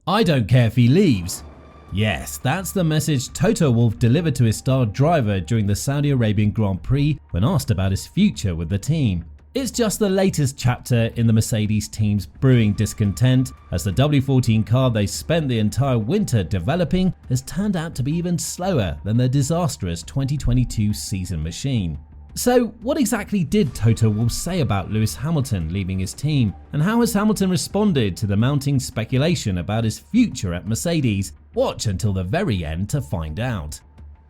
I don't care if he leaves. Yes, that's the message Toto Wolff delivered to his star driver during the Saudi Arabian Grand Prix when asked about his future with the team. It's just the latest chapter in the Mercedes team's brewing discontent, as the W14 car they spent the entire winter developing has turned out to be even slower than their disastrous 2022 season machine. So what exactly did Toto Wolff say about Lewis Hamilton leaving his team, and how has Hamilton responded to the mounting speculation about his future at Mercedes? Watch until the very end to find out.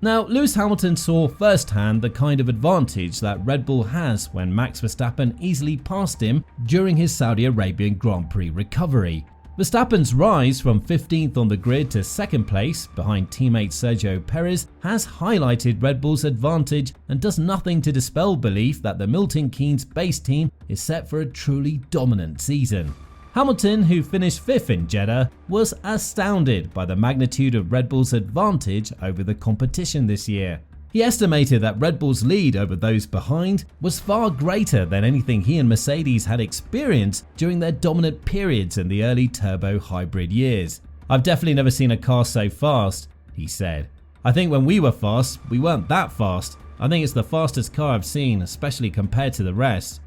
Now, Lewis Hamilton saw firsthand the kind of advantage that Red Bull has when Max Verstappen easily passed him during his Saudi Arabian Grand Prix recovery. Verstappen's rise from 15th on the grid to 2nd place behind teammate Sergio Perez has highlighted Red Bull's advantage and does nothing to dispel belief that the Milton Keynes base team is set for a truly dominant season. Hamilton, who finished 5th in Jeddah, was astounded by the magnitude of Red Bull's advantage over the competition this year. He estimated that Red Bull's lead over those behind was far greater than anything he and Mercedes had experienced during their dominant periods in the early turbo hybrid years. "I've definitely never seen a car so fast," he said. "I think when we were fast, we weren't that fast. I think it's the fastest car I've seen, especially compared to the rest."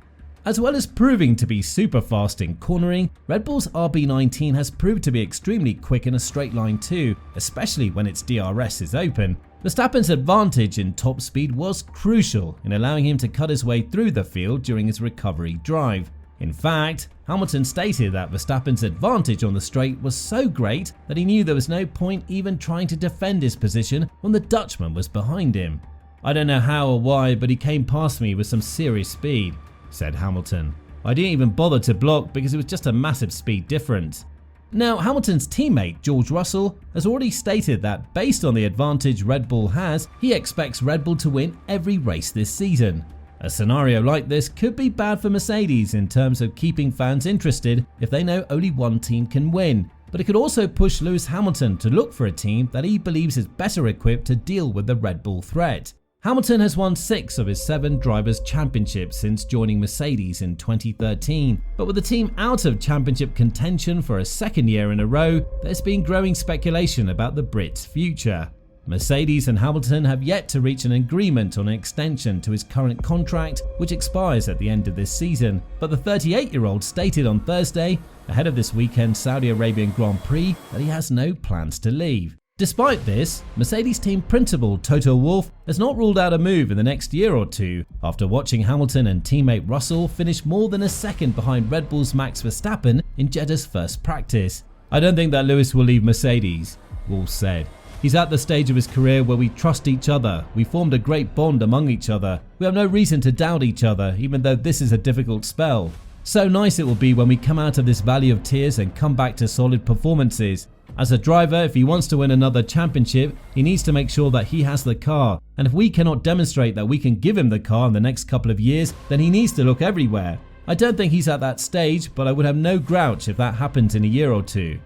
As well as proving to be super fast in cornering, Red Bull's RB19 has proved to be extremely quick in a straight line too, especially when its DRS is open. Verstappen's advantage in top speed was crucial in allowing him to cut his way through the field during his recovery drive. In fact, Hamilton stated that Verstappen's advantage on the straight was so great that he knew there was no point even trying to defend his position when the Dutchman was behind him. "I don't know how or why, but he came past me with some serious speed," said Hamilton. "I didn't even bother to block because it was just a massive speed difference." Now, Hamilton's teammate George Russell has already stated that based on the advantage Red Bull has, he expects Red Bull to win every race this season. A scenario like this could be bad for Mercedes in terms of keeping fans interested if they know only one team can win, but it could also push Lewis Hamilton to look for a team that he believes is better equipped to deal with the Red Bull threat. Hamilton has won 6 of his 7 Drivers' Championships since joining Mercedes in 2013, but with the team out of championship contention for a second year in a row, there's been growing speculation about the Brit's future. Mercedes and Hamilton have yet to reach an agreement on an extension to his current contract, which expires at the end of this season, but the 38-year-old stated on Thursday, ahead of this weekend's Saudi Arabian Grand Prix, that he has no plans to leave. Despite this, Mercedes team principal Toto Wolff has not ruled out a move in the next year or two after watching Hamilton and teammate Russell finish more than a second behind Red Bull's Max Verstappen in Jeddah's first practice. "I don't think that Lewis will leave Mercedes," Wolff said. "He's at the stage of his career where we trust each other. We formed a great bond among each other. We have no reason to doubt each other, even though this is a difficult spell. So nice it will be when we come out of this valley of tears and come back to solid performances. As a driver, if he wants to win another championship, he needs to make sure that he has the car. And if we cannot demonstrate that we can give him the car in the next couple of years, then he needs to look everywhere. I don't think he's at that stage, but I would have no grouch if that happens in a year or two."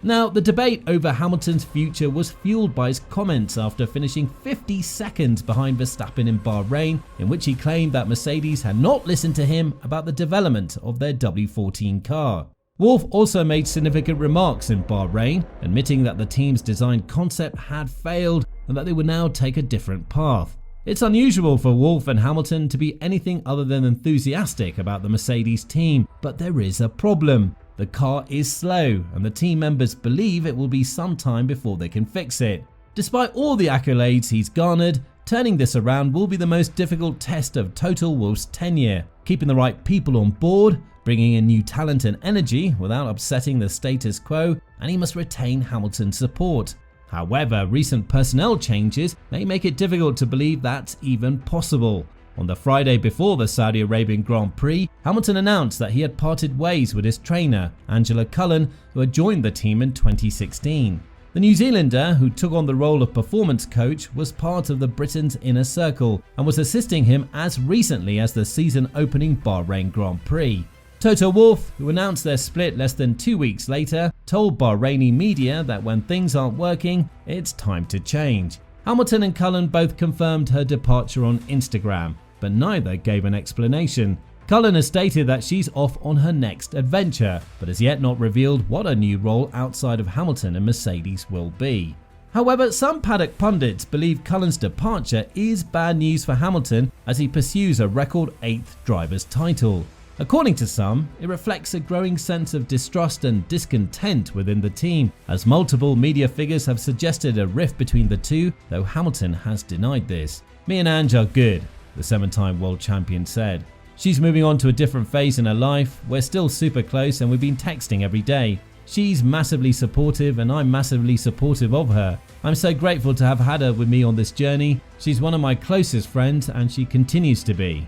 Now, the debate over Hamilton's future was fueled by his comments after finishing 50 seconds behind Verstappen in Bahrain, in which he claimed that Mercedes had not listened to him about the development of their W14 car. Wolff also made significant remarks in Bahrain, admitting that the team's design concept had failed and that they would now take a different path. It's unusual for Wolff and Hamilton to be anything other than enthusiastic about the Mercedes team, but there is a problem. The car is slow, and the team members believe it will be some time before they can fix it. Despite all the accolades he's garnered, turning this around will be the most difficult test of Toto Wolff's tenure, keeping the right people on board, bringing in new talent and energy without upsetting the status quo, and he must retain Hamilton's support. However, recent personnel changes may make it difficult to believe that's even possible. On the Friday before the Saudi Arabian Grand Prix, Hamilton announced that he had parted ways with his trainer, Angela Cullen, who had joined the team in 2016. The New Zealander, who took on the role of performance coach, was part of the Britain's inner circle and was assisting him as recently as the season-opening Bahrain Grand Prix. Toto Wolff, who announced their split less than 2 weeks later, told Bahraini media that when things aren't working, it's time to change. Hamilton and Cullen both confirmed her departure on Instagram, but neither gave an explanation. Cullen has stated that she's off on her next adventure, but has yet not revealed what her new role outside of Hamilton and Mercedes will be. However, some paddock pundits believe Cullen's departure is bad news for Hamilton as he pursues a record 8th driver's title. According to some, it reflects a growing sense of distrust and discontent within the team, as multiple media figures have suggested a rift between the two, though Hamilton has denied this. "Me and Ange are good," the 7-time world champion said. "She's moving on to a different phase in her life. We're still super close and we've been texting every day. She's massively supportive and I'm massively supportive of her. I'm so grateful to have had her with me on this journey. She's one of my closest friends and she continues to be."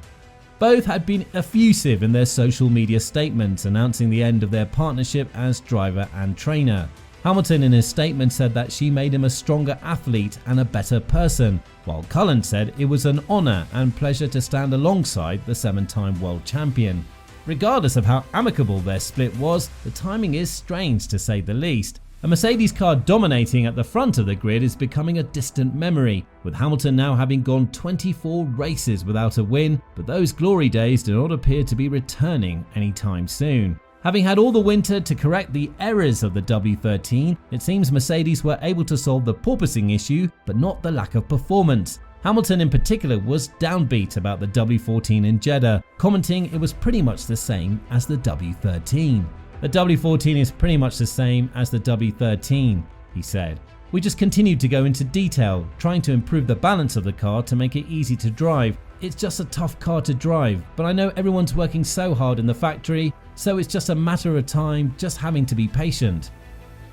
Both had been effusive in their social media statements announcing the end of their partnership as driver and trainer. Hamilton in his statement said that she made him a stronger athlete and a better person, while Cullen said it was an honour and pleasure to stand alongside the 7-time world champion. Regardless of how amicable their split was, the timing is strange to say the least. A Mercedes car dominating at the front of the grid is becoming a distant memory, with Hamilton now having gone 24 races without a win, but those glory days do not appear to be returning anytime soon. Having had all the winter to correct the errors of the W13, it seems Mercedes were able to solve the porpoising issue, but not the lack of performance. Hamilton in particular was downbeat about the W14 in Jeddah, commenting it was pretty much the same as the W13. "The W14 is pretty much the same as the W13, he said. "We just continued to go into detail, trying to improve the balance of the car to make it easy to drive. It's just a tough car to drive, but I know everyone's working so hard in the factory, so it's just a matter of time, just having to be patient."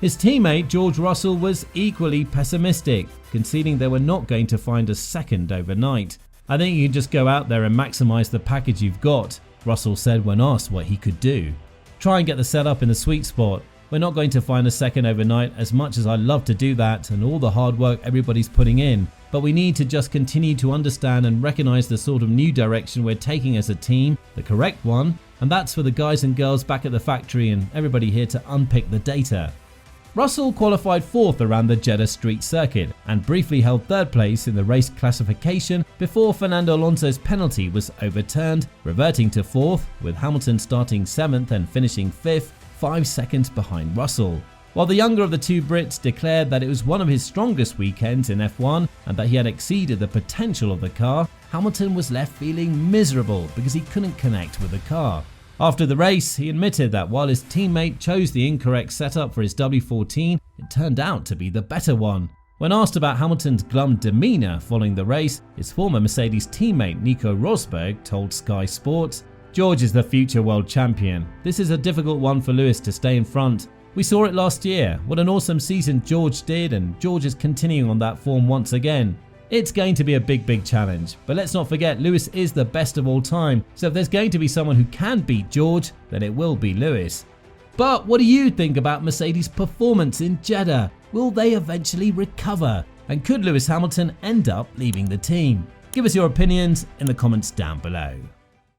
His teammate George Russell was equally pessimistic, conceding they were not going to find a second overnight. "I think you can just go out there and maximise the package you've got," Russell said when asked what he could do. "Try and get the setup in the sweet spot. We're not going to find a second overnight, as much as I love to do that and all the hard work everybody's putting in, but we need to just continue to understand and recognise the sort of new direction we're taking as a team, the correct one, and that's for the guys and girls back at the factory and everybody here to unpick the data." Russell qualified 4th around the Jeddah Street Circuit and briefly held 3rd place in the race classification before Fernando Alonso's penalty was overturned, reverting to 4th, with Hamilton starting 7th and finishing 5th, 5 seconds behind Russell. While the younger of the two Brits declared that it was one of his strongest weekends in F1 and that he had exceeded the potential of the car, Hamilton was left feeling miserable because he couldn't connect with the car. After the race, he admitted that while his teammate chose the incorrect setup for his W14, it turned out to be the better one. When asked about Hamilton's glum demeanour following the race, his former Mercedes teammate Nico Rosberg told Sky Sports, "George is the future world champion. This is a difficult one for Lewis to stay in front. We saw it last year, what an awesome season George did, and George is continuing on that form once again. It's going to be a big challenge, but let's not forget Lewis is the best of all time, so if there's going to be someone who can beat George, then it will be Lewis." But what do you think about Mercedes' performance in Jeddah? Will they eventually recover? And could Lewis Hamilton end up leaving the team? Give us your opinions in the comments down below.